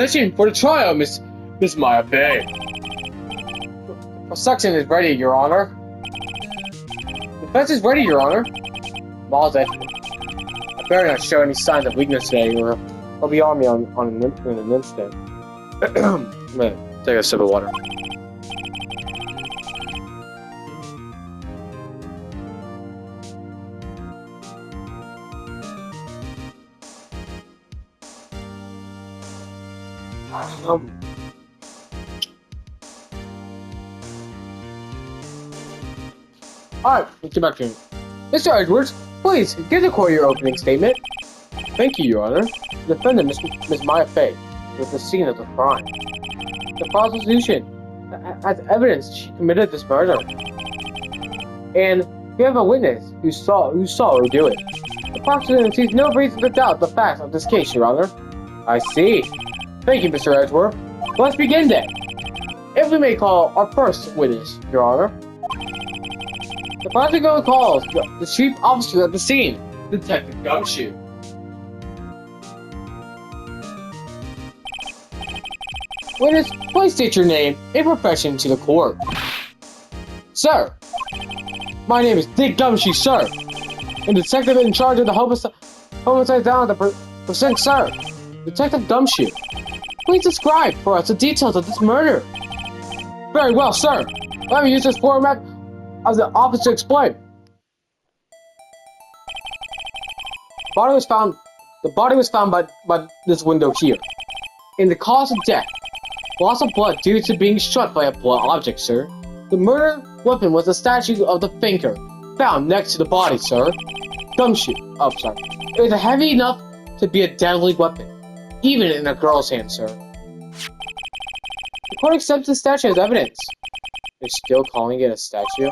Session for the trial, Miss Maya Bay. Prosecution is ready, Your Honor. Defense is ready, Your Honor. Mall's at I better not show any signs of weakness today, or he'll be on me in an instant. I'm gonna take a sip of water. Alright, let's get back to it. Mr. Edwards, please, give the court your opening statement. Thank you, Your Honor. The defendant, Miss Maya Fay, was the scene of the crime. The prosecution has evidence she committed this murder. And we have a witness who saw her do it. The prosecution sees no reason to doubt the facts of this case, Your Honor. I see. Thank you, Mr. Edwards. Let's begin then. If we may call our first witness, Your Honor. The prosecutor calls the chief officer at the scene, Detective Gumshoe. Witness, please state your name and profession to the court. Sir, my name is Dick Gumshoe, sir. And detective in charge of the homicide down at the precinct, sir. Detective Gumshoe, please describe for us the details of this murder. Very well, sir. Let me use this format as the officer to explain. The body was found by this window here. In the cause of death, loss of blood due to being struck by a blunt object, sir. The murder weapon was a statue of the thinker, found next to the body, sir. Gumshoe. Oh, sorry. It was heavy enough to be a deadly weapon, even in a girl's hand, sir. The court accepts the statue as evidence. They're still calling it a statue?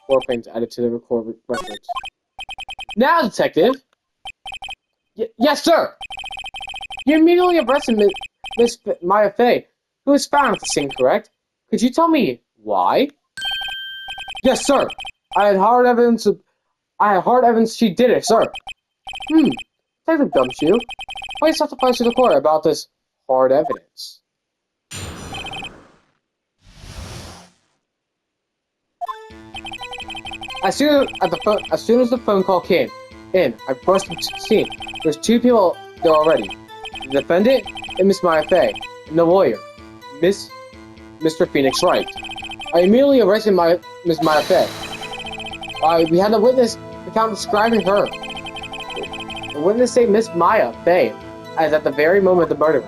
Footprints added to the records. Now, detective! Yes, sir! You immediately arrested Miss Maya Fay, who was found at the scene, correct? Could you tell me why? Yes, sir! I had hard evidence she did it, sir. Detective Gumshoe, please testify to the court about this hard evidence. As soon as the phone call came in, I burst into the scene. There's two people there already. The defendant and Miss Maya Fay, and the lawyer, Mr. Phoenix Wright. I immediately arrested Miss Maya Fay. We had a witness account describing her. The witness said Miss Maya Fay as at the very moment of the murder.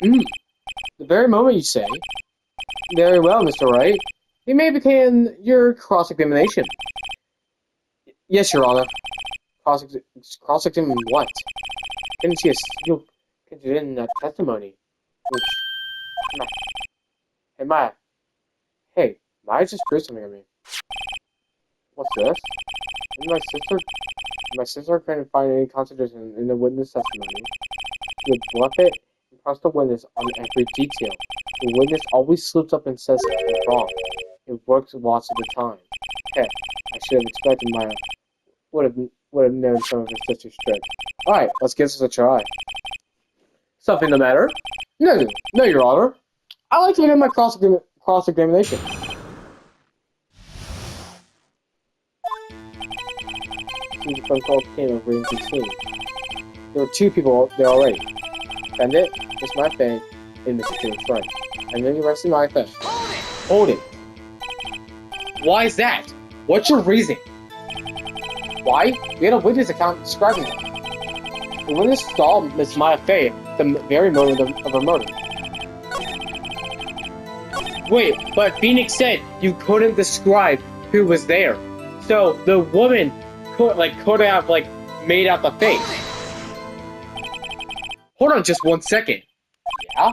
The very moment, you say? Very well, Mr. Wright. You may begin your cross-examination. Yes, Your Honor. Cross-examine what? Didn't see a single in that testimony. Hey, Maya. Hey, Maya just threw something at me. What's this? My sister couldn't find any contradiction in the witness testimony. She would bluff it and trust the witness on every detail. The witness always slips up and says something wrong. It works lots of the time. Heck, I should have expected Maya would have known some of his sister's tricks. Alright, let's give this a try. Something the matter? No, Your Honor. I like to begin my cross-examination. The phone call came over and continued. There were two people there already. Defendant, Miss Maya Fay, and Mr. Phoenix Wright. And then you arrested Maya Fay. Hold it! Why is that? What's your reason? Why? We had a witness account describing it. The witness saw Miss Maya Fay at the very moment of her murder. Wait, but Phoenix said you couldn't describe who was there. So the woman could have made out the face. Hold on just 1 second. Yeah?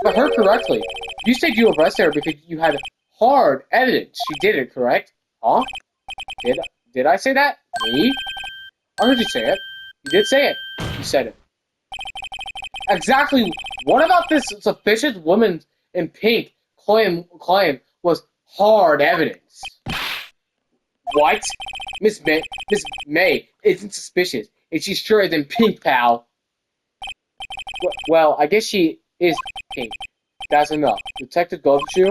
If I heard correctly, you said you arrested her because you had hard evidence she did it, correct? Huh? Did I say that? Me? I heard you say it. You did say it. You said it. Exactly. What about this suspicious woman in pink claim was hard evidence? What? Miss May isn't suspicious, and she sure is in pink, pal. Well, I guess she is pink. That's enough. Detective Gumshoe, do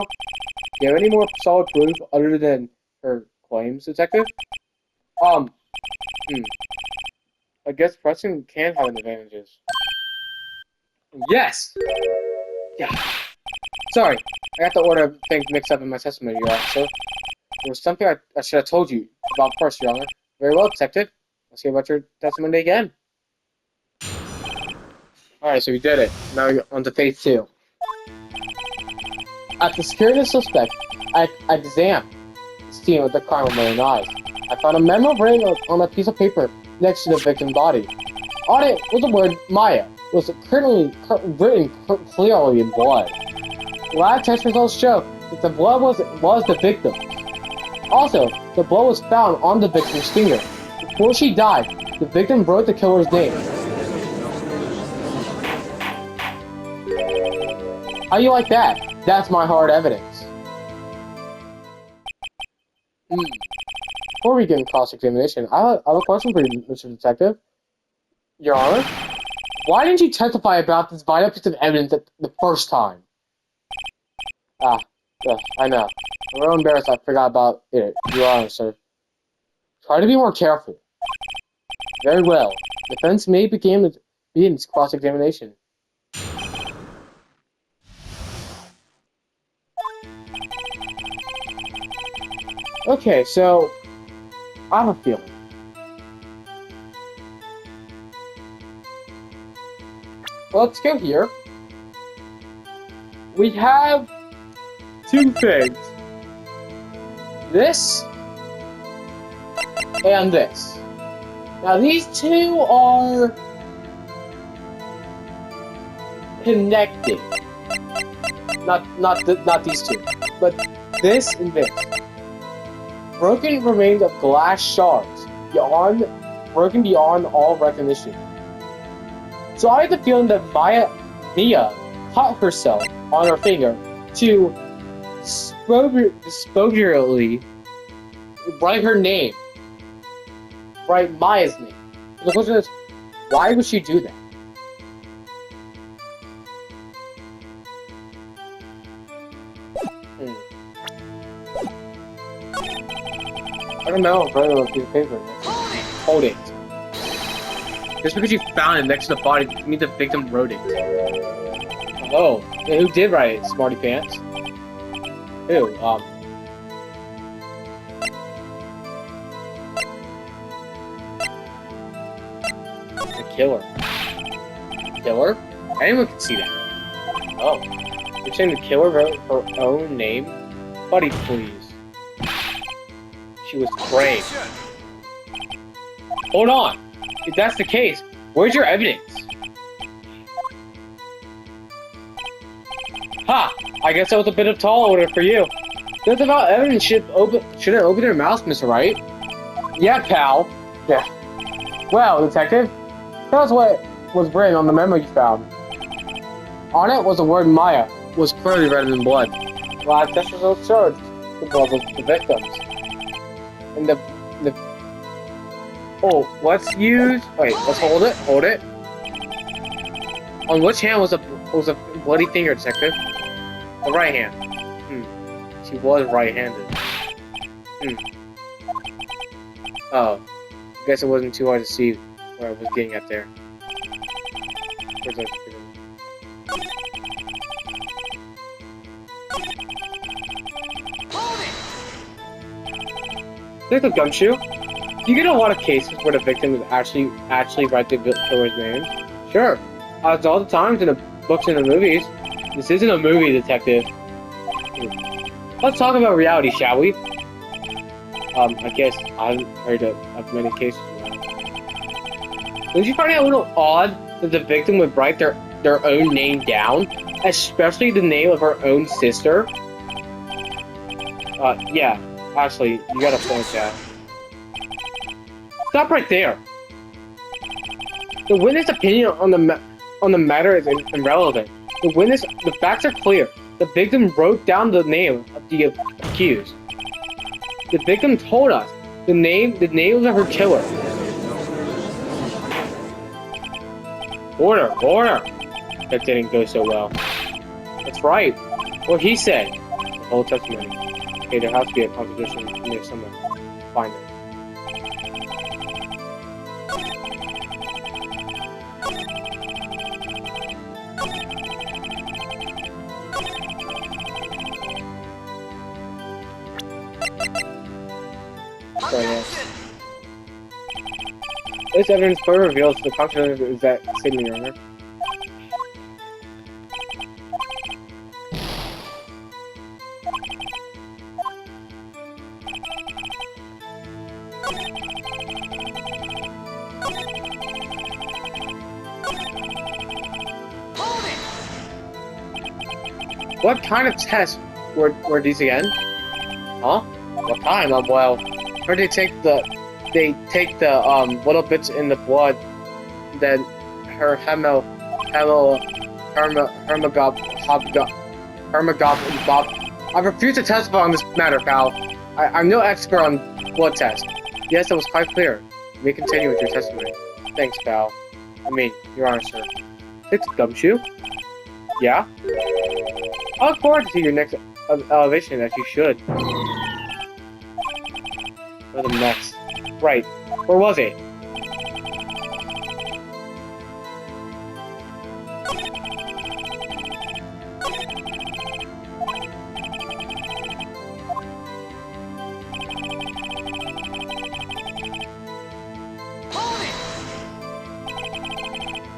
you have any more solid proof other than her claims, Detective? Hmm. I guess pressing can have advantages. Yes! Yeah. Sorry, I got the order of things mixed up in my testimony, Your Honor, sir. There was something I should have told you about first, Your Honor. Very well, Detective. Let's hear about your testimony again. Alright, so we did it. Now we're on to phase 2. After securing the suspect, I examined the scene with the crime with my own eyes. I found a memo written on a piece of paper next to the victim's body. On it was the word Maya, was written clearly in blood. Lab test results show that the blood was the victim's. Also, the blood was found on the victim's finger. Before she died, the victim wrote the killer's name. How you like that? That's my hard evidence. Before we get into cross-examination, I have a question for you, Mr. Detective. Your Honor, why didn't you testify about this vital piece of evidence the first time? Yeah, I know. I'm real embarrassed I forgot about it, Your Honor, sir. Try to be more careful. Very well. Defense may begin its cross-examination. Okay, so I have a feeling. Let's go here. We have two things. This and this. Now these two are connected. Not these two, but this and this. Broken remains of glass shards, broken beyond all recognition. So I had the feeling that Mia cut herself on her finger to disproportionately write her name. Write Maya's name. The question is, why would she do that? I don't know. I'm writing on a piece of paper. Hold it. Just because you found it next to the body doesn't mean the victim wrote it. Oh, who did write it, Smarty Pants? Who? The killer. Killer? Anyone can see that. Oh. You're saying the killer wrote her own name? Buddy, please. She was brave. Hold on! If that's the case, where's your evidence? Ha! I guess that was a bit of tall order for you. That's about evidence shouldn't open their mouths, Mr. Wright. Yeah, pal. Yeah. Well, Detective, tell us what was written on the memo you found. On it was the word Maya, was clearly written in blood. Lab test results showed the blood was the victim's. And let's hold it. On which hand was a bloody finger, Detective? The right hand. She was right-handed. Oh. I guess it wasn't too hard to see where I was getting at there. Detective Gumshoe, do you get a lot of cases where the victim would actually write the killer's name? Sure. It's all the times in the books and the movies. This isn't a movie, Detective. Let's talk about reality, shall we? I guess I haven't heard of many cases of that. Don't you find it a little odd that the victim would write their own name down? Especially the name of her own sister? Yeah. Actually, you got a point, Chad. Stop right there. The witness' opinion on the matter is irrelevant. The facts are clear. The victim wrote down the name of the accused. The victim told us the name of her killer. Order. that didn't go so well. That's right. What he said. The whole testimony. Okay, there has to be a contradiction in there somewhere. Find it. This evidence further reveals the contradiction is that Sydney owner. What kind of tests were these again? Huh? What kind? Well, where they take the little bits in the blood, then her I refuse to testify on this matter, pal. I'm no expert on blood tests. Yes, that was quite clear. You may continue with your testimony. Thanks, pal. I mean, Your Honor, sir. It's gumshoe? Yeah? I look forward to your next elevation, as you should. Or the next. Right. Where was it?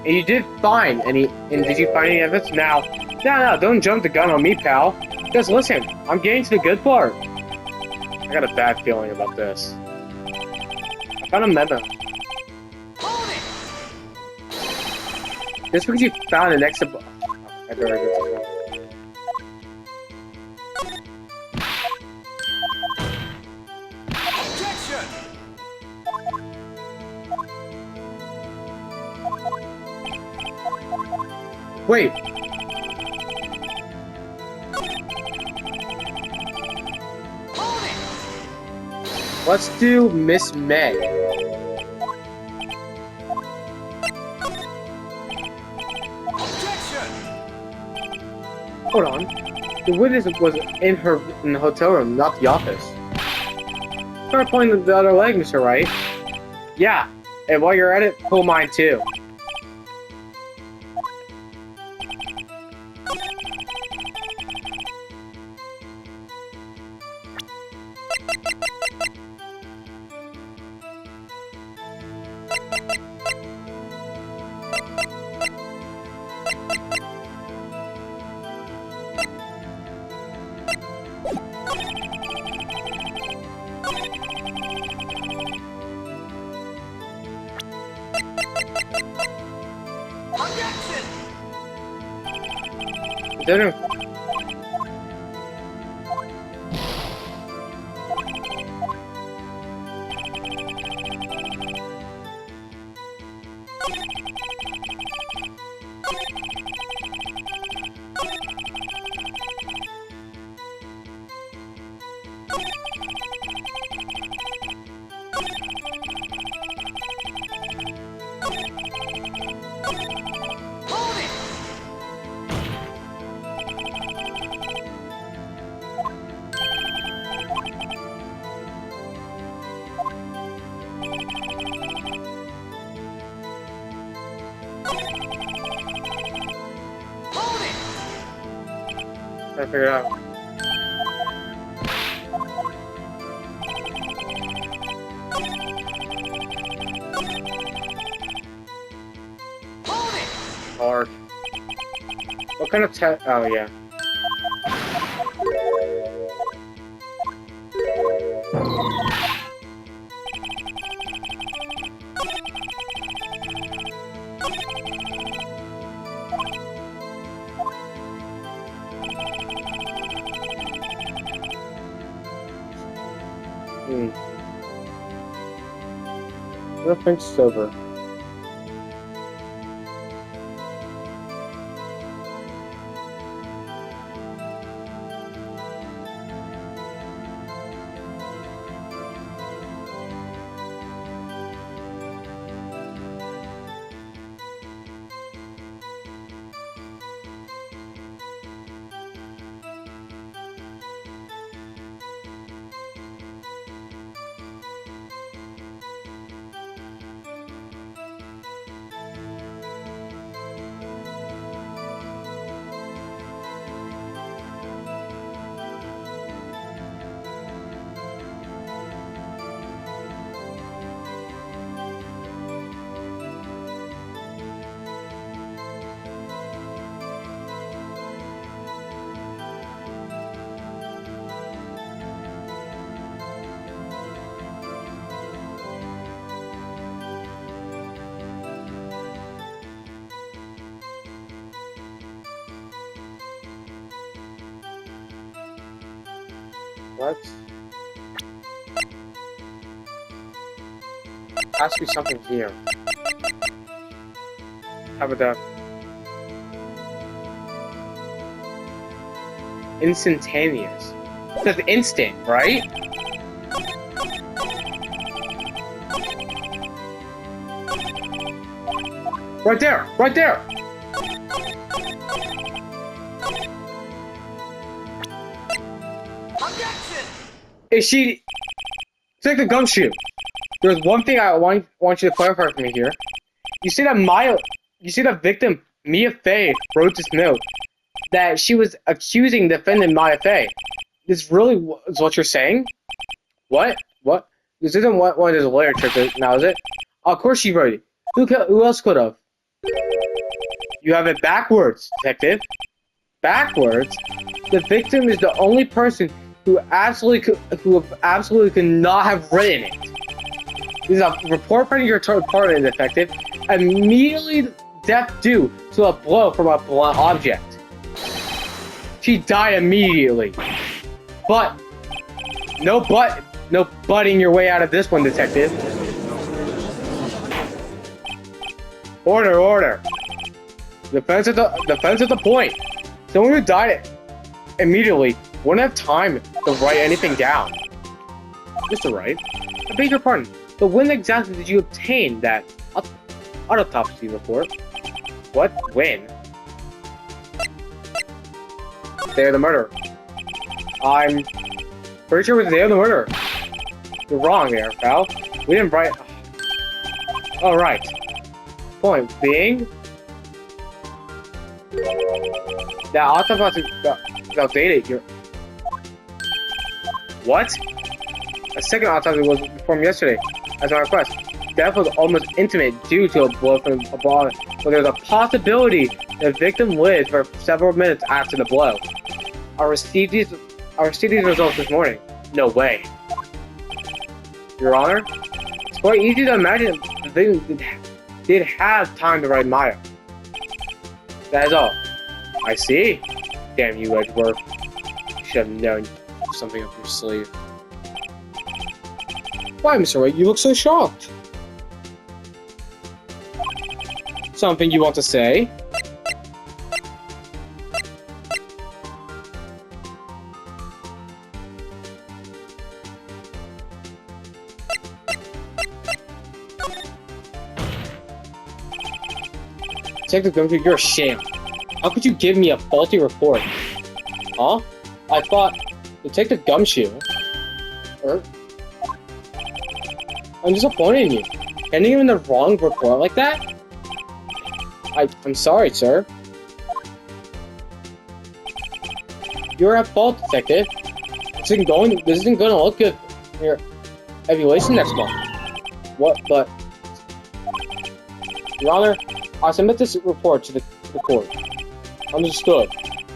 And you did find any, and did you find any evidence? Now, no, don't jump the gun on me, pal. Just listen, I'm getting to the good part. I got a bad feeling about this. I found a memo. Just because you found an extra... I better go to Wait. Let's do Miss May. Hold on. The witness was in the hotel room, not the office. Start pulling the other leg, Mr. Wright. Yeah, and while you're at it, pull mine too. Dinner. I figure it out. Hard. What kind of test? Oh, yeah. Nothing's sober. What? Has to be something here. How about that? Instantaneous. That's instant, right? Right there! Right there! Is she... Take the gumshoe. There's one thing I want you to clarify for me here. You see that victim, Mia Fey, wrote this note that she was accusing defendant Mia Fey. This really is what you're saying? What? What? This isn't one of those lawyer tricks now, is it? Of course she wrote it. Who else could have? You have it backwards, detective. Backwards? The victim is the only person who absolutely could not have written it. This is a report from your department, detective. Immediately death due to a blow from a blunt object. She died immediately. But no butting your way out of this one, detective. Order, order. Defense at the point. Someone who died immediately wouldn't have time to write anything down. Mr. Wright, I beg your pardon, but when exactly did you obtain that autopsy report? What? When? Day of the murder. I'm pretty sure it was the day of the murder. You're wrong there, pal. We didn't write... Alright. Point being... that autopsy is outdated. You're... What? A second autopsy was performed yesterday, as my request. Death was almost intimate due to a blow from a ball, but there's a possibility the victim lived for several minutes after the blow. I received these results this morning. No way. Your Honor, it's quite easy to imagine the victim did have time to write Maya. That is all. I see. Damn you, Edgeworth. You should have known something up your sleeve. Why, Mr. Wright, you look so shocked? Something you want to say? Detective Gumshoe, you're a sham. How could you give me a faulty report? Huh? I thought... Detective Gumshoe? I'm disappointed in you. Handing him the wrong report like that? I'm sorry, sir. You're at fault, detective. This isn't going to look good in your evaluation next month. What? But... Your Honor, I'll submit this report to the court. Understood.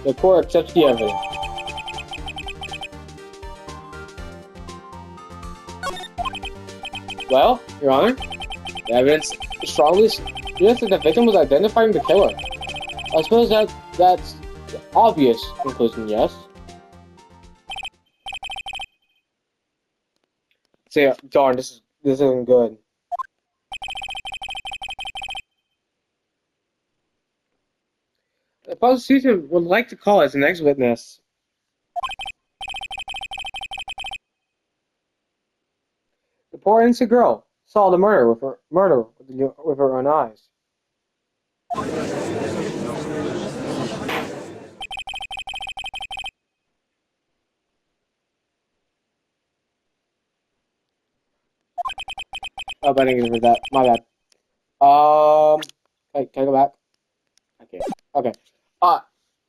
The court accepts the evidence. Well, Your Honor, the evidence strongly suggests that the victim was identifying the killer. I suppose that's the obvious conclusion, yes? Say, darn, this isn't good. The prosecution would like to call as the next witness. The poor innocent girl saw the murder with her own eyes. Oh, but I didn't read that. My bad. Can I go back? Okay. Okay.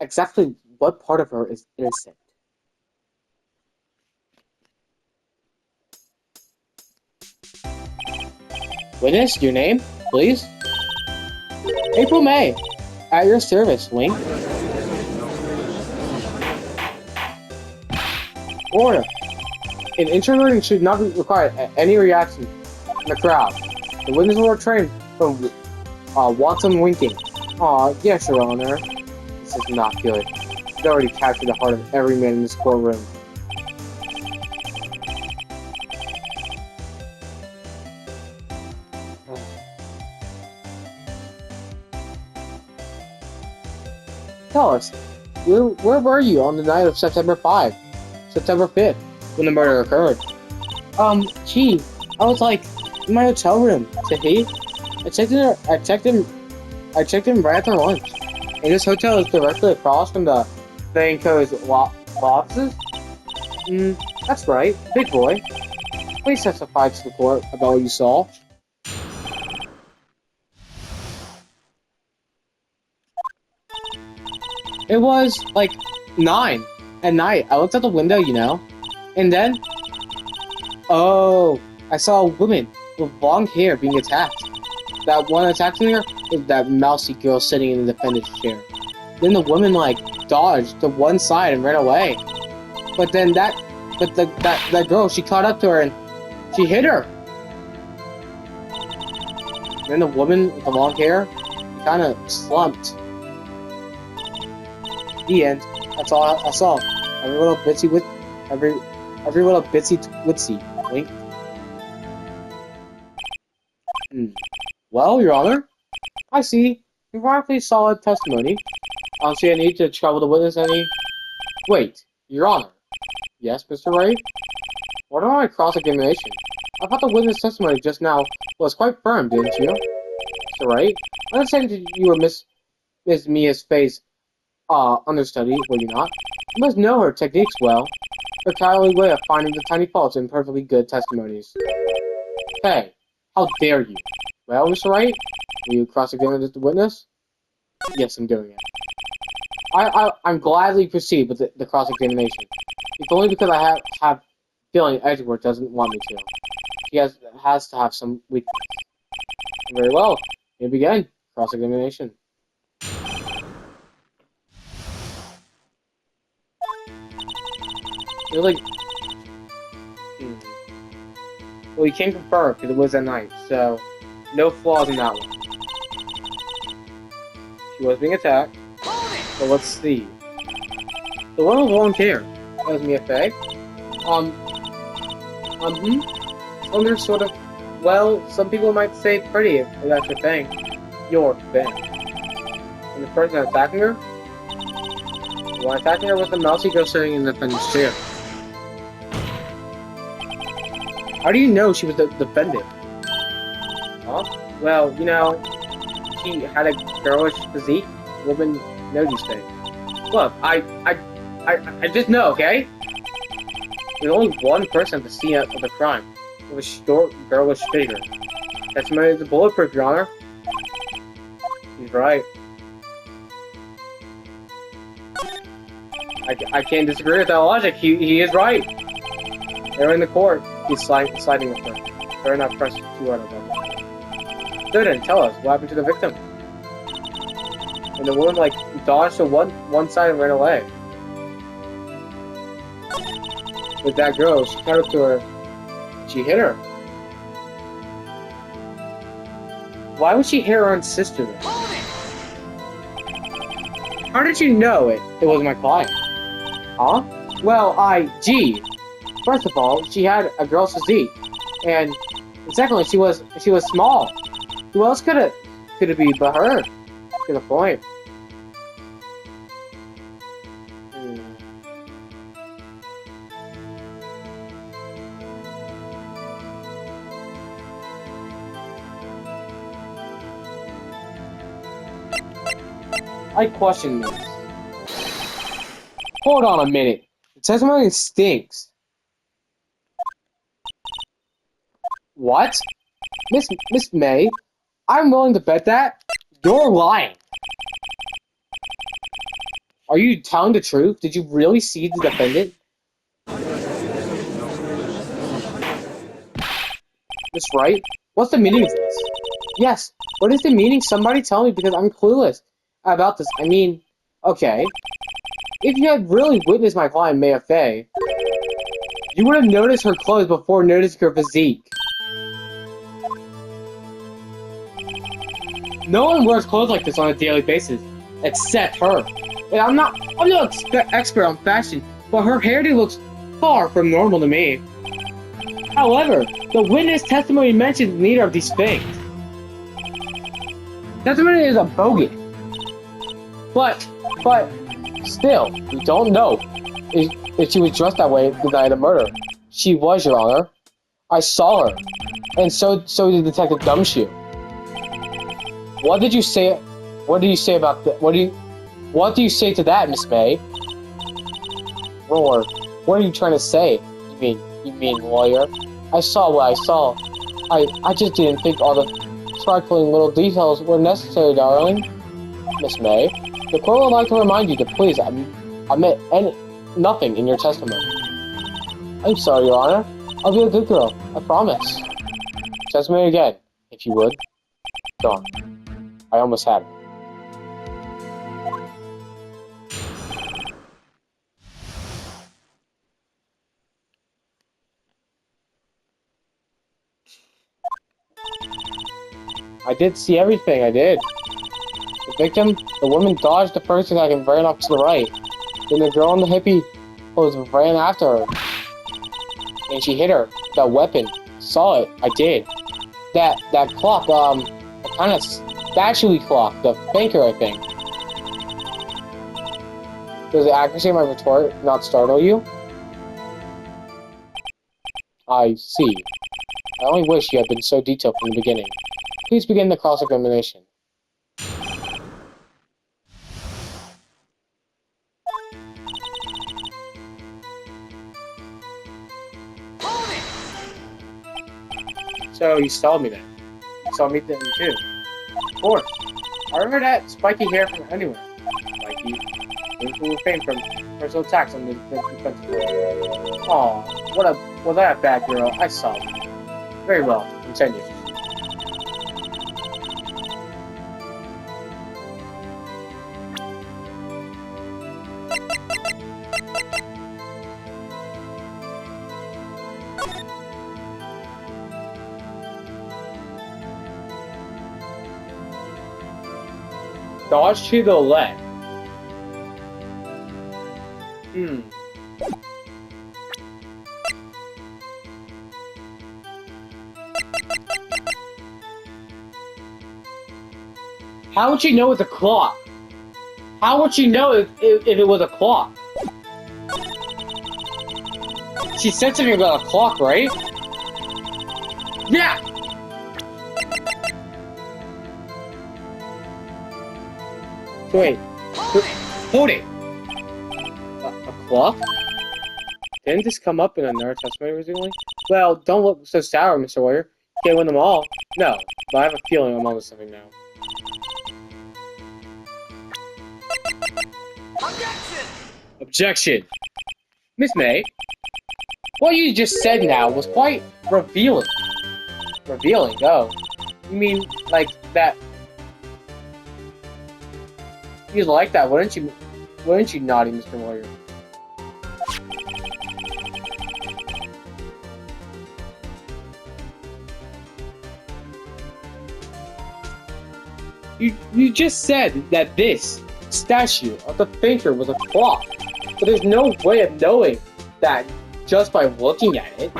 Exactly what part of her is innocent? Witness, your name, please? April May. At your service, Wink. Order. An introversion should not be required at any reaction in the crowd. The witness will refrain from Watson winking. Aw, yes, Your Honor. This is not good. He's already captured the heart of every man in this courtroom. Tell us, where were you on the night of September 5th, when the murder occurred? Gee, I was like in my hotel room. See, I checked in right after lunch. And this hotel is directly across from the Banco's offices. That's right, big boy. Please testify to the court about what you saw. It was like 9 at night. I looked out the window, and then, oh, I saw a woman with long hair being attacked. That one attacking her was that mousy girl sitting in the defendant's chair. Then the woman dodged to one side and ran away. But then that girl, she caught up to her and she hit her. Then the woman with the long hair kind of slumped. The end. That's all I saw. Every little bitsy witsy. Wink. Well, Your Honor, I see. Remarkably solid testimony. I don't see a need to trouble the witness any. Wait, Your Honor. Yes, Mr. Wright? What about my cross-examination? I thought the witness testimony just now was quite firm, didn't you? Mr. Wright, I understand that you were Miss Mia's face understudy, were you not? You must know her techniques well. Her cowardly way of finding the tiny faults in perfectly good testimonies. Hey, how dare you? Well, Mr. Wright, will you cross-examine the witness? Yes, I'm doing it. I'm gladly proceed with the cross-examination. It's only because I have feeling Edgeworth doesn't want me to. He has to have some weakness. Very well. May begin. Cross-examination. You're like... Well, you can't confirm because it was at night, so no flaws in that one. She was being attacked. So let's see. The one with long hair. That was Mia Fey. Under sort of, well, some people might say pretty if that's your thing. Your thing. And the person attacking her? The one attacking her was the mousy girl sitting in the defendant's chair. How do you know she was the defendant? Huh? Well, she had a girlish physique. Women know these things. Look, I just know, okay? There's only one person at the scene of the crime. With a short, girlish figure. Testimony is bulletproof, Your Honor. He's right. I can't disagree with that logic. He is right. They're in the court. He's sliding with her. Better not press too hard about it. So then, tell us, what happened to the victim? And the woman, dodged to one side and ran away. With that girl, she caught up to her. She hit her. Why would she hit her own sister then? How did you know it was my client? Huh? Well, gee. First of all, she had a girl's physique. And secondly, she was small. Who else could it be but her? To the point. I question this. Hold on a minute. The testimony stinks. What? Miss May, I'm willing to bet that you're lying. Are you telling the truth? Did you really see the defendant? Miss Wright, what's the meaning of this? Yes, what is the meaning? Somebody tell me because I'm clueless about this. I mean, okay. If you had really witnessed my client, Maya Fey, you would have noticed her clothes before noticing her physique. No one wears clothes like this on a daily basis, except her. And I'm no expert on fashion, but her hairdo looks far from normal to me. However, the witness testimony mentions neither of these things. Testimony is a bogus. But, still, we don't know if she was dressed that way the night of the murder. She was, Your Honor. I saw her. And so did Detective Gumshoe. What did you say? What do you say about that? What do you say to that, Miss May? Or what are you trying to say? You mean lawyer? I saw what I saw. I just didn't think all the sparkling little details were necessary, darling. Miss May, the court would like to remind you to please admit nothing in your testimony. I'm sorry, Your Honor. I'll be a good girl. I promise. Testimony again, if you would. Darn. I almost had it. I did see everything, I did. The victim, the woman dodged the first attack and ran off to the right. Then the girl in the hippie pose ran after her. And she hit her with that weapon. Saw it, I did. That clock, the kind of statue clock, the banker, I think. Does the accuracy of my retort not startle you? I see. I only wish you had been so detailed from the beginning. Please begin the cross-examination. So you saw me then. You saw me then too. Of course. I remember that spiky hair from anywhere. Spiky. Who fame from personal attacks on the defense. Aw, was that a bad girl? I saw you. Very well. Continue. Dodge to the left. How would she know it's a clock? How would she know if it was a clock? She said something about a clock, right? Yeah! Wait. Hold it! A clock? Didn't this come up in another testimony recently? Well, don't look so sour, Mr. Lawyer. Can't win them all. No, but I have a feeling I'm onto something now. Objection! Miss May, what you just said now was quite revealing. Revealing? Oh. You mean, like, that... You'd like that, wouldn't you? Wouldn't you, naughty Mr. Lawyer? You just said that this statue of the thinker was a clock, but there's no way of knowing that just by looking at it.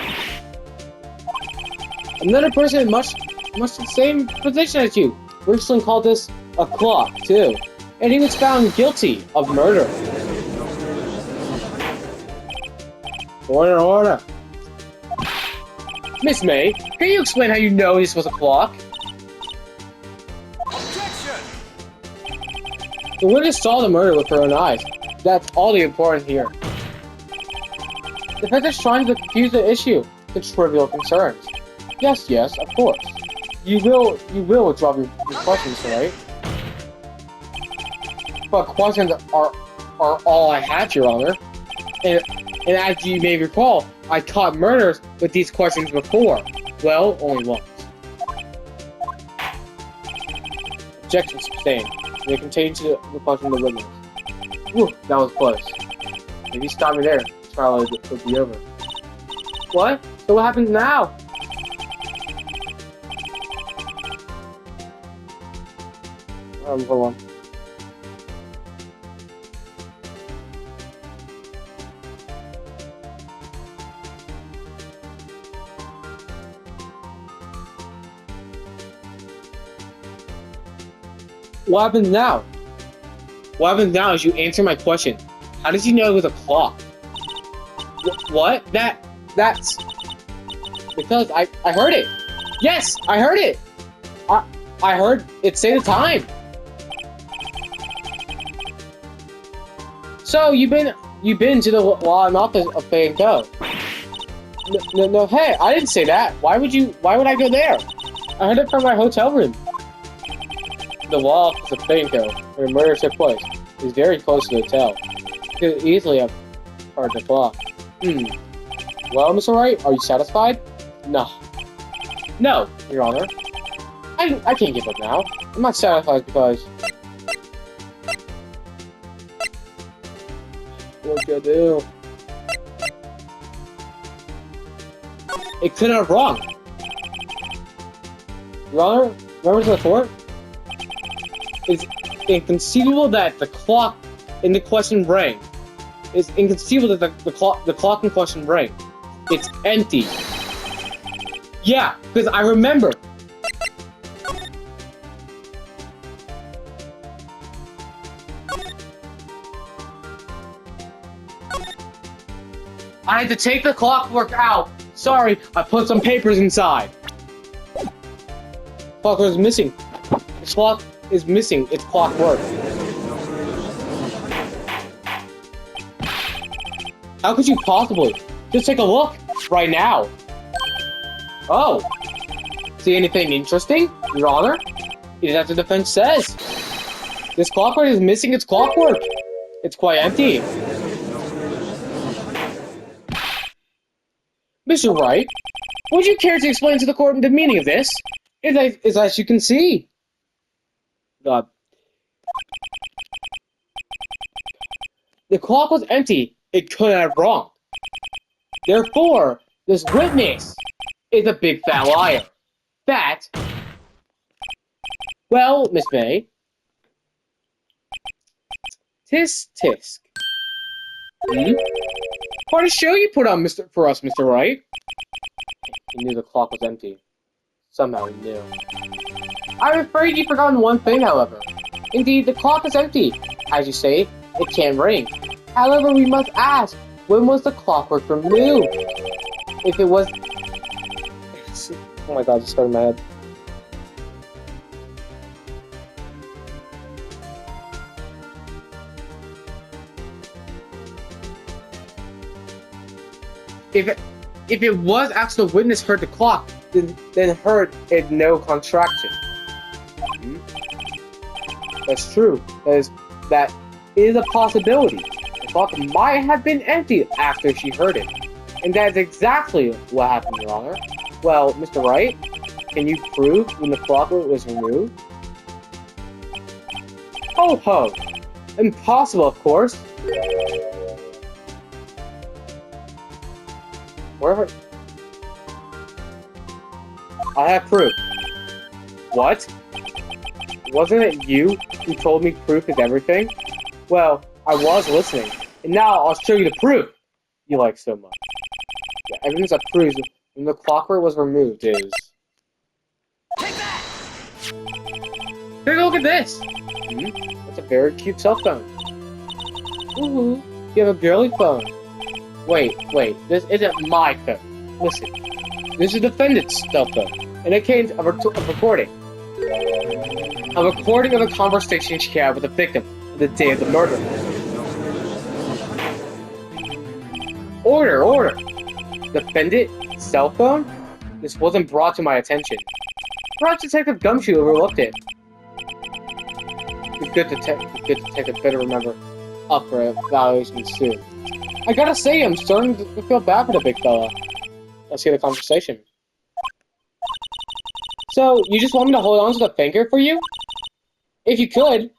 Another person in much the same position as you recently called this a clock too, and he was found guilty of murder. Order. Miss May, can you explain how you know this was a clock? The witness saw the murder with her own eyes. That's all the important here. The defense is trying to confuse the issue to trivial concerns. Yes, of course. You will drop your questions, right? But questions are all I had, Your Honor. And as you may recall, I caught murders with these questions before. Well, only once. Objection sustained. They continue to the question of the witness. Whew, that was close. If you stop me there, the trial would be over. What? So what happens now? Hold on. What happens now? What happens now is you answer my question. How did you know it was a clock? What? That's... Because I heard it. Yes, I heard it. I heard it say the time. So you've been to the law and office of Pay and Go. No, hey, I didn't say that. Why would I go there? I heard it from my hotel room. The law office of Pay and Go, where the murder took place, is very close to the hotel. You could easily have heard the clock. Well, Mr. Wright, are you satisfied? No, Your Honor. I can't give up now. I'm not satisfied because... What can I do? It couldn't have wrong. Your Honor, members of the court, it's inconceivable that the clock in the question rang. It's inconceivable that the clock in question rang. It's empty. Yeah, because I remember. I had to take the clockwork out. Sorry, I put some papers inside. Clockwork is missing. The clock is missing its clockwork. How could you possibly? Just take a look right now. Oh. See anything interesting, Your Honor? It is as the defense says. This clockwork is missing its clockwork. It's quite empty. Mr. Wright, would you care to explain to the court the meaning of this? Is as you can see. The clock was empty. It couldn't have wrong. Therefore, this witness is a big fat liar. That... Well, Miss May. Tisk, tisk. Quite a show you put on for us, Mr. Wright. He knew the clock was empty. Somehow he knew. I'm afraid you've forgotten one thing, however. Indeed, the clock is empty. As you say, it can't ring. However, we must ask, when was the clockwork removed? If it was... Oh my god, it just got in my head. If it was after the witness heard the clock, then heard it no contraction. That's true. That is a possibility. The clock might have been empty after she heard it. And that is exactly what happened, Your Honor. Well, Mr. Wright, can you prove when the clockwork was removed? Ho ho! Impossible, of course. Wherever... I have proof. What? Wasn't it you who told me proof is everything? Well, I was listening, and now I'll show you the proof you like so much. The evidence that proves when the clockwork was removed is... Take that! Take a look at this! That's a very cute cell phone. Ooh, you have a girly phone. Wait, this isn't my phone. Listen, this is the defendant's cell phone, and it contains a recording. A recording of a conversation she had with the victim on the day of the murder. Order! Defendant's cell phone? This wasn't brought to my attention. Perhaps Detective Gumshoe overlooked it. The good detective better remember up for evaluation soon. I gotta say, I'm starting to feel bad for the big fella. Let's hear the conversation. So, you just want me to hold on to the finger for you? If you could.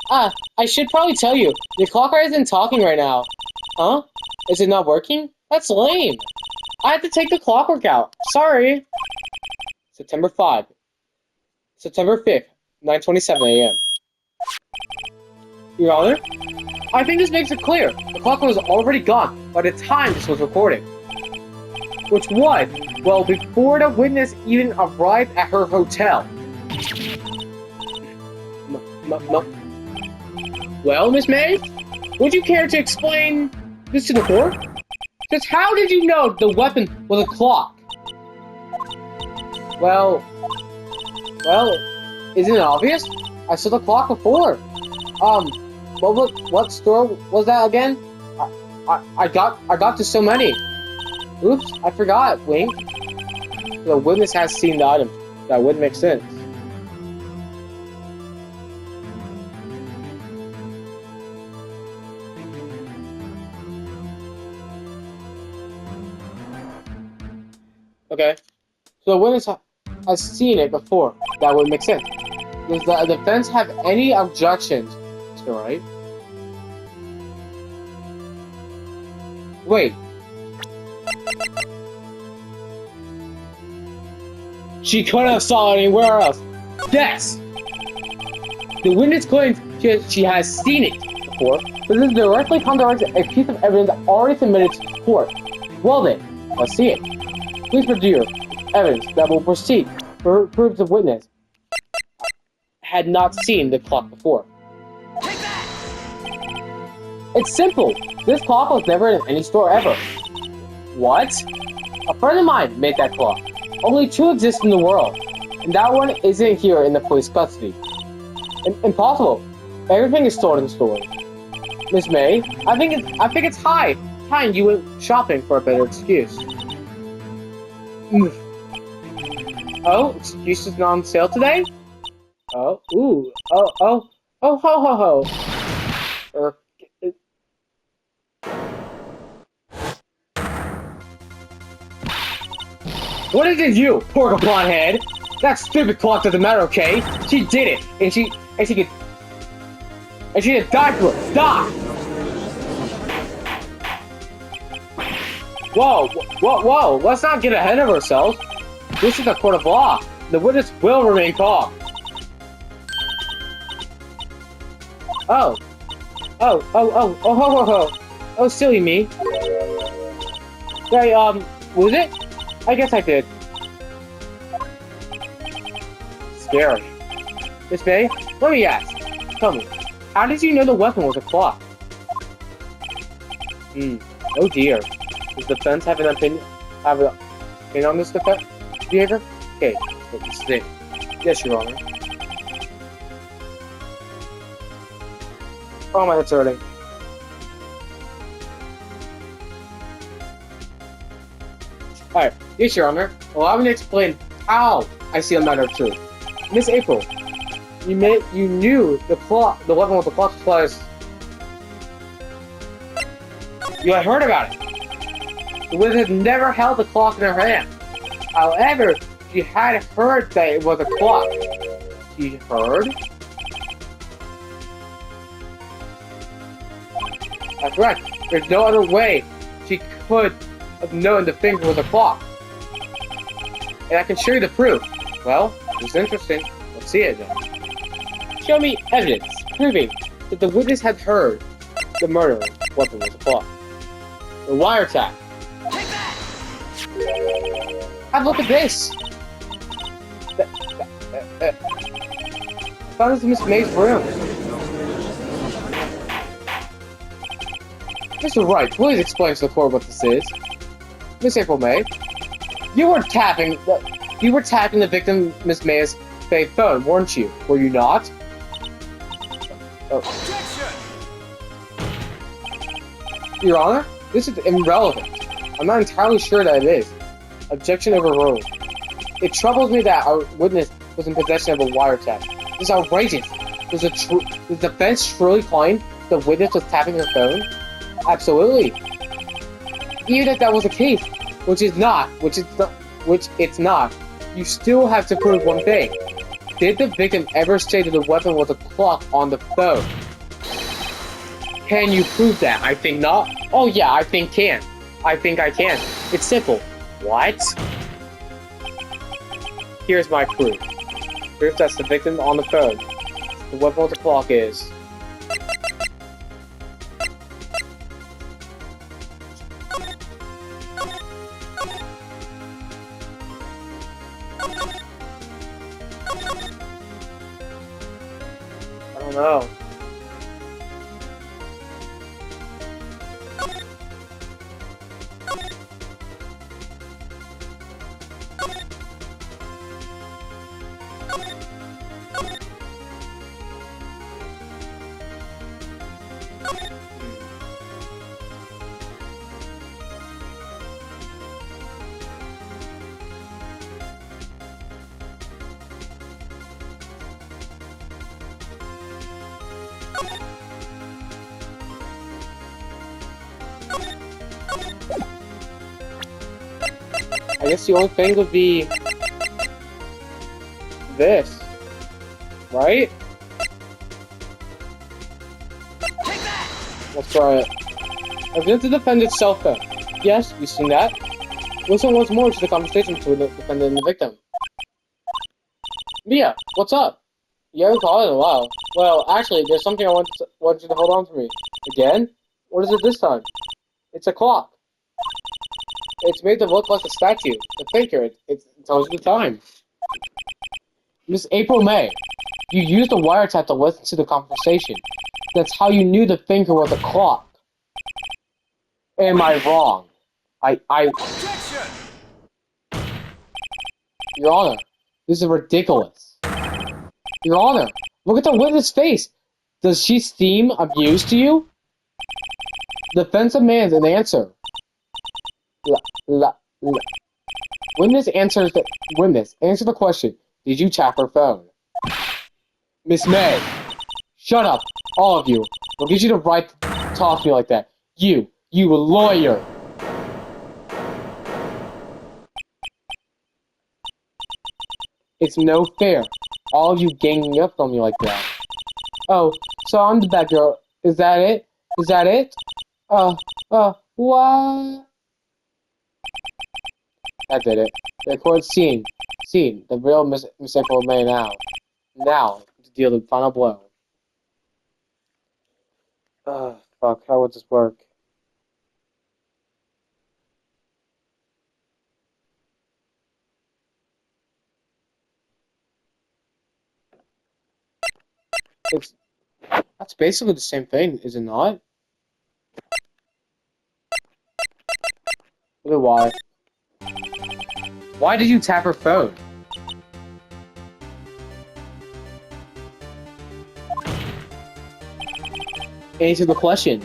I should probably tell you, the clock isn't talking right now. Huh? Is it not working? That's lame. I had to take the clockwork out. Sorry. September 5th, 9:27 a.m. Your Honor? I think this makes it clear. The clock was already gone by the time this was recorded. Which was, well, before the witness even arrived at her hotel. Well, Miss May, would you care to explain this to the court? Just how did you know the weapon was a clock? Well, isn't it obvious? I saw the clock before. What store was that again? I got to so many. Oops, I forgot. Wink. The witness has seen the item. That would make sense. Okay. So the witness has seen it before. That would make sense. Does the defense have any objections? Right? Wait. She couldn't have saw it anywhere else. Yes! The witness claims she has seen it before, but this directly contradicts a piece of evidence already submitted to the court. Well then, let's see it. Please produce evidence that will proceed proves the witness had not seen the clock before. It's simple. This clock was never in any store ever. What? A friend of mine made that clock. Only 2 exist in the world, and that one isn't here in the police custody. Impossible. Everything is stored in stores. Miss May, I think it's time you went shopping for a better excuse. Oh, excuses not on sale today? Oh, ooh, ho ho ho. What is it, you porcupine head? That stupid clock doesn't matter, okay? She did it, and she could die for it. Die! Whoa! Let's not get ahead of ourselves. This is a court of law. The witness will remain calm. Oh, silly me. Hey, was it? I guess I did. Scary. Miss May, let me ask. Tell me, how did you know the weapon was a clock? Oh dear. Does the defense have an opinion? On this defense behavior? Okay, let's see. Yes, Your Honor. Oh, my head's hurting. Alright, yes, Your Honor. Allow me to explain how I see a matter of truth. Miss April, you knew the weapon was the clock because you had heard about it. The witness had never held the clock in her hand. However, she had heard that it was a clock. She heard? That's right. There's no other way she could have known the finger was a clock. And I can show you the proof. Well, it's interesting. Let's see it then. Show me evidence proving that the witness had heard the murder weapon was a clock. The wiretap. Have a look at this. I found this in Miss May's room. Mr. Wright, please explain to the court what this is. Miss April May, you were tapping the victim, Miss May's phone, weren't you? Were you not? Oh. Your Honor, this is irrelevant. I'm not entirely sure that it is. Objection overruled. It troubles me that our witness was in possession of a wiretap. This is outrageous. Does the defense truly claim the witness was tapping her phone? Absolutely. Even if that was the case, which it's not, you still have to prove one thing. Did the victim ever say that the weapon was a clock on the phone? Can you prove that? I think not. Oh yeah, I think I can. It's simple. What? Here's my proof. Proof that's the victim on the phone. The weapon on the clock is... I don't know. I guess the only thing would be this, right? Let's try it. Evidence to defend itself then. Yes, you've seen that. Listen once more to the conversation between the defendant and the victim. Mia, what's up? You haven't called in a while. Well, actually, there's something I want you to hold on to me. Again? What is it this time? It's a clock. It's made to look like a statue. The thinker, it tells you the time. Miss April May, you used the wiretap to listen to the conversation. That's how you knew the thinker was a clock. Am I wrong? Objection! Your Honor, this is ridiculous. Your Honor, look at the witness' face. Does she seem amused to you? Defense demands an answer. Witness answer the question. Did you tap her phone? Miss May, shut up, all of you. What gives you the right to talk to me like that? You a lawyer. It's no fair. All of you ganging up on me like that. Oh, so I'm the bad girl. Is that it? Is that it? What? I did it. The court scene. The real Miss April May now. Now, to deal the final blow. Fuck, how would this work? That's basically the same thing, is it not? Why? Why did you tap her phone? Answer the question.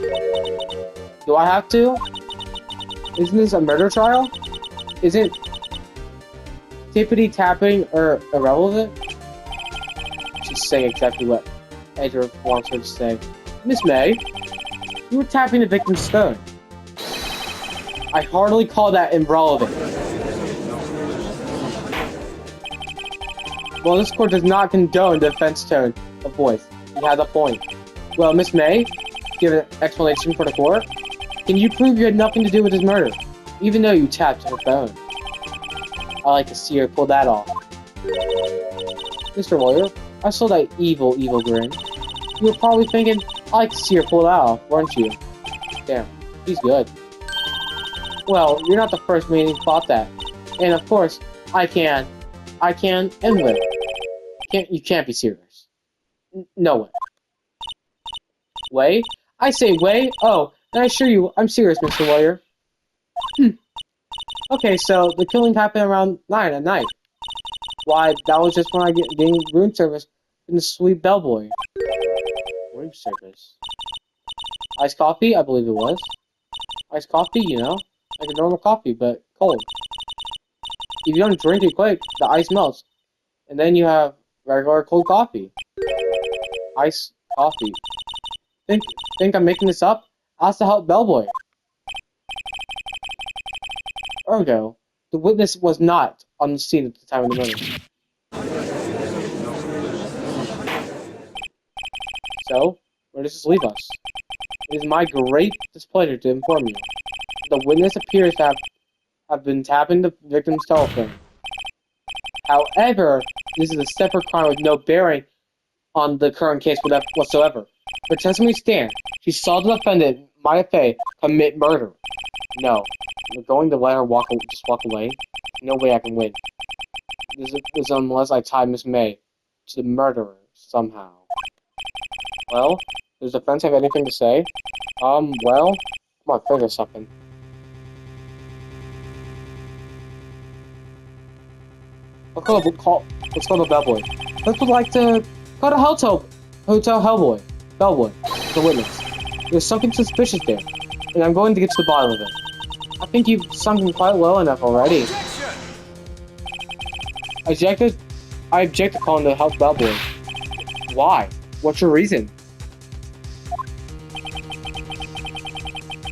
Do I have to? Isn't this a murder trial? Isn't tippity tapping or irrelevant? Just say exactly what Edgar wants her to say. Miss May, you were tapping the victim's phone. I hardly call that irrelevant. Well, this court does not condone the defense tone of voice. He has a point. Well, Miss May, give an explanation for the court. Can you prove you had nothing to do with his murder, even though you tapped her phone? I like to see her pull that off. Mr. Lawyer, I saw that evil grin. You were probably thinking, I like to see her pull that off, weren't you? Damn, he's good. Well, you're not the first man who thought that. And of course, I can end with it. You can't be serious. No way. Way? I say way? Oh, and I assure you, I'm serious, Mr. Lawyer. Okay, so the killing happened around 9 at night. Why, that was just when I getting room service in the sweet bellboy. Room service? Iced coffee? I believe it was. Iced coffee, you know? Like a normal coffee, but cold. If you don't drink it quick, the ice melts. And then you have regular cold coffee. Iced coffee. Think I'm making this up? Ask the help bellboy. Ergo, the witness was not on the scene at the time of the murder. So, where does this leave us? It is my great displeasure to inform you. The witness appears to have been tapping the victim's telephone. However, this is a separate crime with no bearing on the current case whatsoever. Her testimony stands. She saw the defendant, Maya Fey, commit murder. No. We're going to let her just walk away? No way I can win. This is unless I tie Miss May to the murderer somehow. Well, does the defense have anything to say? Well, come on, figure something. Let's call the bellboy. Let's like to call the Hotel Hellboy. Bellboy, the witness. There's something suspicious there, and I'm going to get to the bottom of it. I think you've sunk in quite well enough already. I object to calling the help bellboy. Why? What's your reason?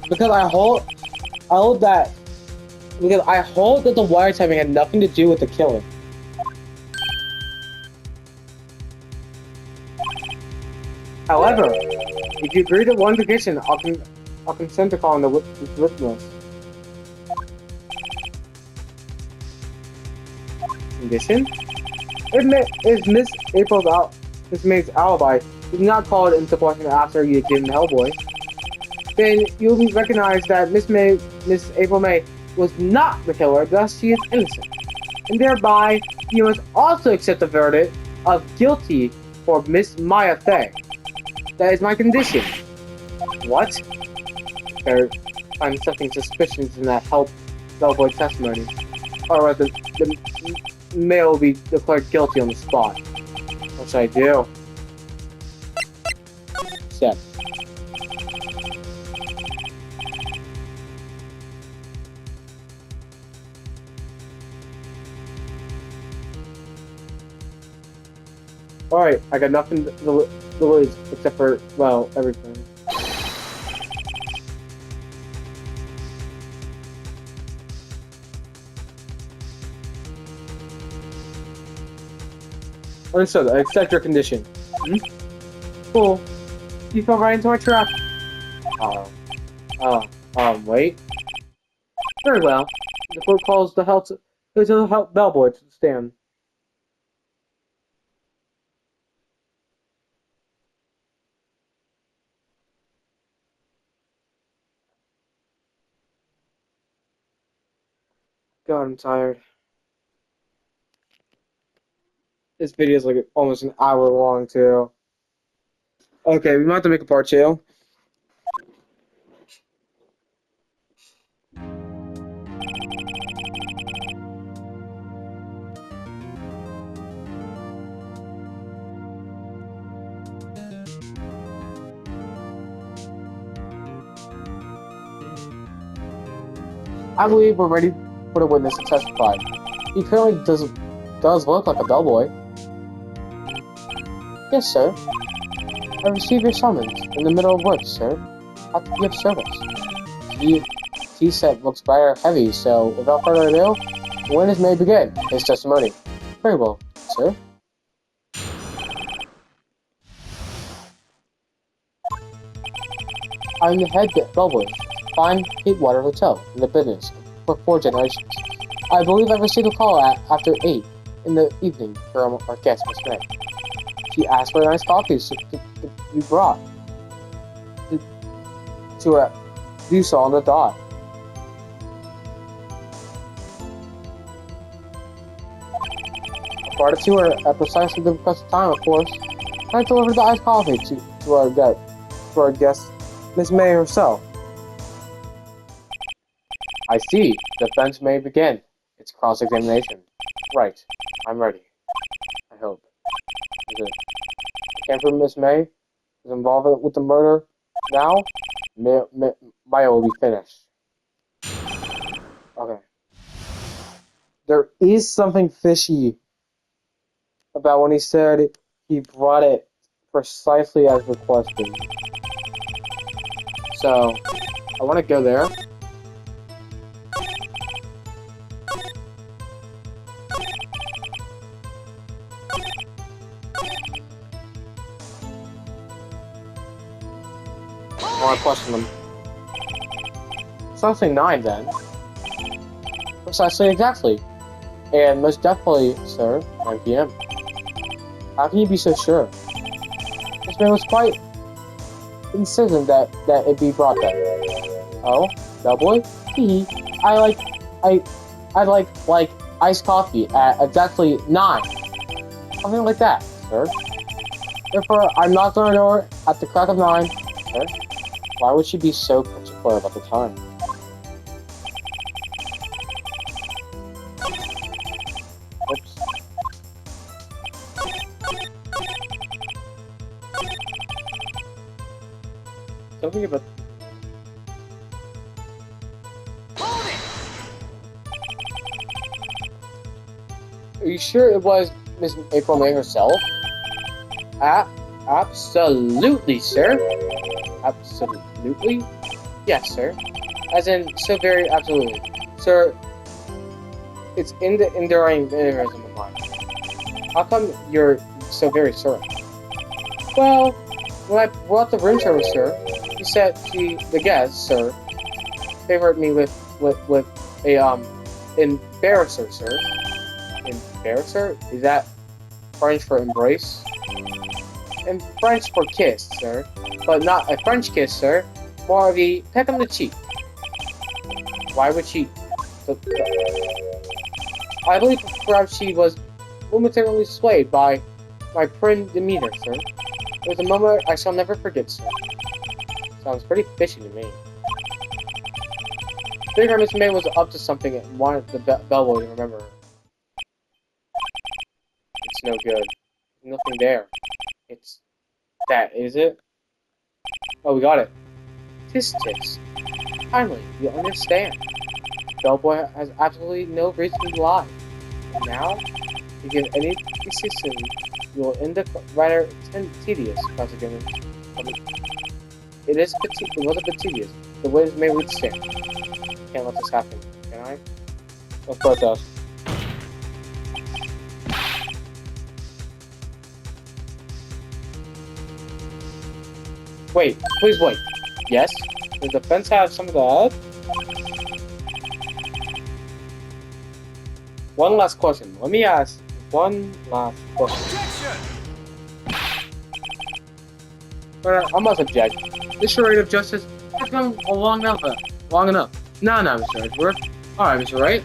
Because I hold that Because I hold that the wiretapping had nothing to do with the killing. However, if you agree to one condition, I'll consent to calling the witness. Condition? If Miss May's alibi is not called into question after you give him Hellboy, then you'll recognize that Miss April May was not the killer, thus she is innocent. And thereby, you must also accept the verdict of guilty for Miss Maya Fey. That is my condition. What? There, find something suspicious in that Hellboy testimony. Or the May will be declared guilty on the spot. What should I do? Step. Alright, I got nothing to lose except for, well, everything. Understood, I accept your condition. Hmm? Cool. You fell right into my trap. Wait. Very well. The court calls the bellboy to stand. God, I'm tired. This video is like almost an hour long, too. Okay, we might have to make a part 2. I believe we're ready for the witness to testify. He currently does look like a bellboy. Yes, sir. I received your summons in the middle of work, sir. Have to be of service. He said looks rather heavy, so without further ado, the witness may begin his testimony. Very well, sir. I'm the head bellboy, Fine Heatwater Hotel, in the business for 4 generations. I believe I received a call after 8 in the evening from our guest, Miss May. She asked for a nice coffee to be brought to do so on the dot. I brought it to her at precisely the requested time, of course. I delivered the iced coffee to our guest, Miss May herself. I see. Defense may begin. It's cross-examination. Right. I'm ready. I hope. Is it? I can't prove Miss May is involved with the murder now. Maya will be finished. Okay. There is something fishy about when he said he brought it precisely as requested. So, I want to go there. I want to question them. Something 9 then. Precisely exactly. And most definitely, sir, 9 p.m. How can you be so sure? This man was quite insistent that it be brought then. Oh, bellboy? Hee. I like iced coffee at exactly 9. Something like that, sir. Therefore, I knocked on her door at the crack of 9, sir. Why would she be so particular about the time? Oops. Something about... Are you sure it was Miss April May herself? Absolutely, sir. Absolutely? Yes, sir. As in, so very absolutely. Sir, It's in the enduring mannerism of mine. How come you're so very certain? Well, when I brought the room service, sir, you said the guest, sir, favored me with a embarrasser, sir. Embarrasser? Is that French for embrace? And French for kiss, sir. But not a French kiss, sir. More of a peck on the cheek. Why would she... I believe perhaps she was momentarily swayed by my prim demeanor, sir. It was a moment I shall never forget, sir. Sounds pretty fishy to me. Figured Miss May was up to something and wanted the bellboy to remember her. It's no good. There's nothing there. It's... that, is it? Oh, we got it. Tis. Finally, you understand. Bellboy has absolutely no reason to lie. And now, to give any consistency, you will end up rather tedious consequences. It was a bit tedious. The ways may withstand. Can't let this happen, can I? Of course, us. Wait, please wait. Yes? Does the fence have some of that? One last question. Let me ask one last question. I must object. This charade of justice has gone long enough. No, Mr. Edgeworth. Alright, Mr. Wright.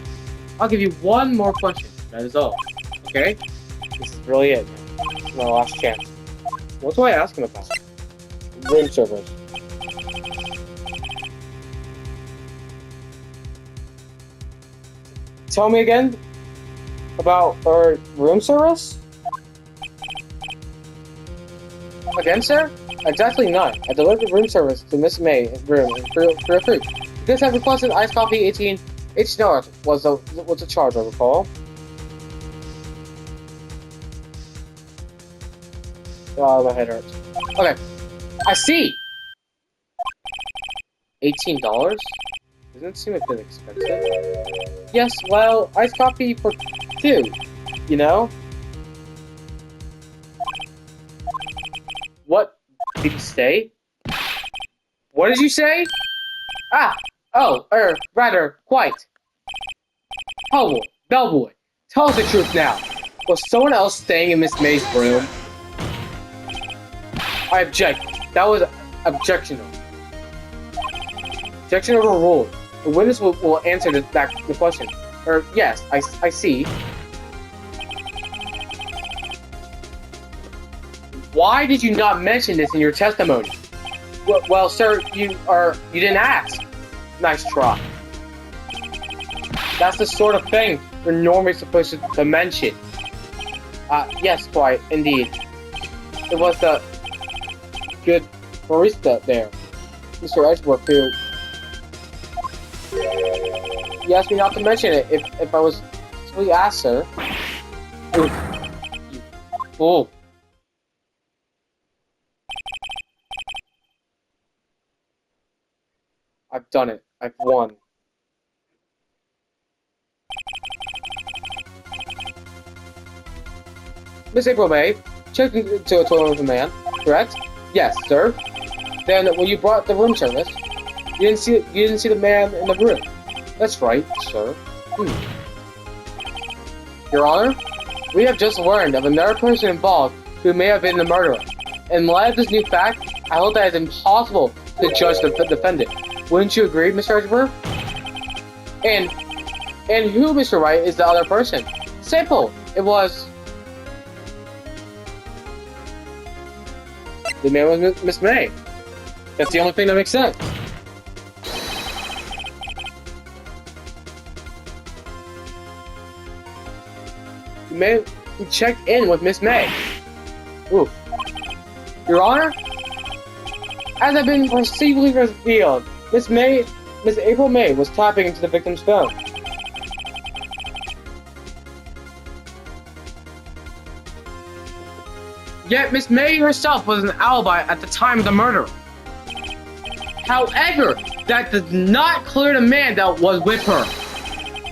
I'll give you one more question. That is all. Okay? This is really it. This is my last chance. What do I ask him about? Room service. Tell me again about our room service? Again, sir? Exactly not. I delivered room service to Miss May room for a fruit. Because I requested iced coffee 18 $18 was the charge, I recall. Oh, my head hurts. Okay. I see! $18? Doesn't it seem a bit expensive? Yes, well, iced coffee for 2, you know? What did you say? What did you say? Ah! Oh, rather, quite. Oh, bellboy, tell us the truth now. Was someone else staying in Miss May's room? I object. That was objectionable. Objection overruled. The witness will answer the question. Yes, I see. Why did you not mention this in your testimony? Well, sir, you didn't ask. Nice try. That's the sort of thing we're normally supposed to mention. Yes, quite, indeed. It was the good barista there, Mr. Edgeworth, who... You asked me not to mention it if I was simply asked, sir. Ooh. You fool. I've done it. I've won. Miss April May, checked into a toilet with a man, correct? Yes, sir. Then, when you brought the room service, you didn't see the man in the room. That's right, sir. Your Honor, we have just learned of another person involved who may have been the murderer. In light of this new fact, I hold that it's impossible to judge the defendant. Wouldn't you agree, Mr. Edgeworth? And who, Mr. Wright, is the other person? Simple. It was... The man was Miss May. That's the only thing that makes sense. The man who checked in with Miss May. Oof. Your Honor? As I've been perceivably revealed, Miss April May was tapping into the victim's phone. Yet Miss May herself was an alibi at the time of the murder. However, that does not clear the man that was with her.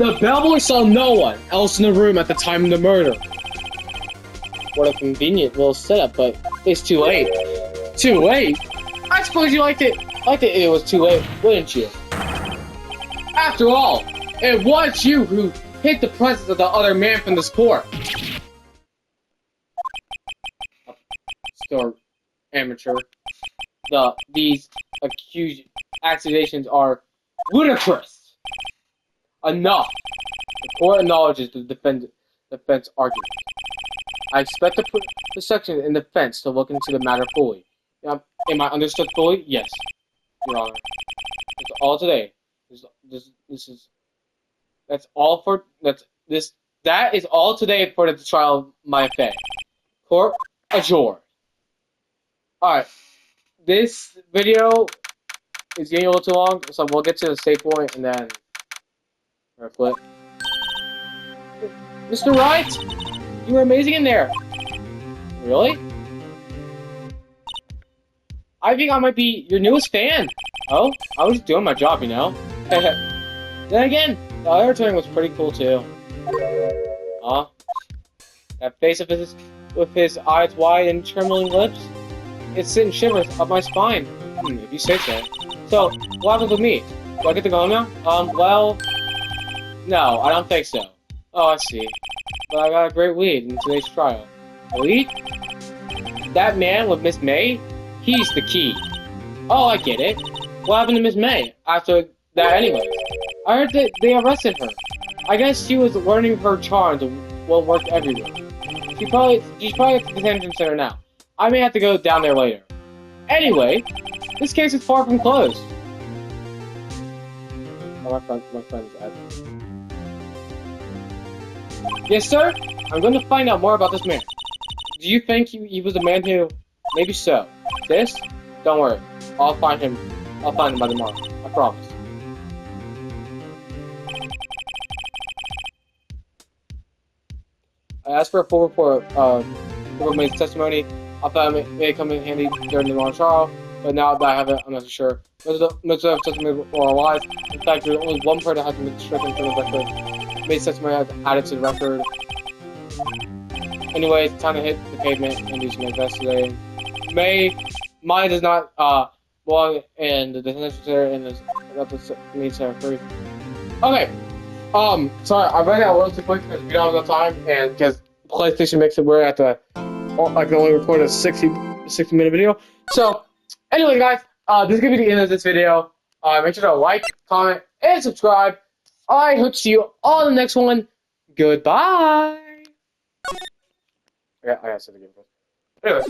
The bellboy saw no one else in the room at the time of the murder. What a convenient little setup, but it's too late. Too late? I suppose you liked it. It was too late, wouldn't you? After all, it was you who hid the presence of the other man from this court. Still amateur. These accusations are ludicrous. Enough. The court acknowledges the defense argument. I expect the prosecution and defense to look into the matter fully. Am I understood fully? Yes, Your Honor. That's all today. That is all today for the trial of my affair. Court adjourned. Alright. This video is getting a little too long, so we'll get to the save point and then flip. Mr. Wright, you were amazing in there. Really? I think I might be your newest fan. Oh, I was doing my job, you know. Then again, the other turn was pretty cool too. That face of his, with his eyes wide and trembling lips, it sends shivers up my spine. If you say so. So, what happens with me? Do I get to go now? Well, no, I don't think so. Oh, I see. But I got a great lead in today's trial. A lead? That man with Miss May? He's the key. Oh, I get it. What happened to Miss May after that anyways? I heard that they arrested her. I guess she was learning her charms and will work everywhere. She's probably at the detention center now. I may have to go down there later. Anyway, this case is far from closed. Oh, my friend's at. Yes, sir? I'm going to find out more about this man. Do you think he was a man who... Maybe so. This? Don't worry. I'll find him by tomorrow. I promise. I asked for a full report of the remains testimony. I thought it may come in handy during the long trial, but now that I have it, I'm not so sure. Most of the testimony were lies. In fact, there's only one part that has been stricken from the record. Maid's testimony has added to the record. Anyway, it's time to hit the pavement and do some investigating. Mine does not belong in the detention center and is about to meet center free. Okay. Sorry, I read out a little too quick because we don't have enough time, and because PlayStation makes it where I can only record a 60-minute video. So, anyway, guys, this is gonna be the end of this video. Make sure to like, comment, and subscribe. I hope to see you on the next one. Goodbye. I gotta say the game first. Anyways.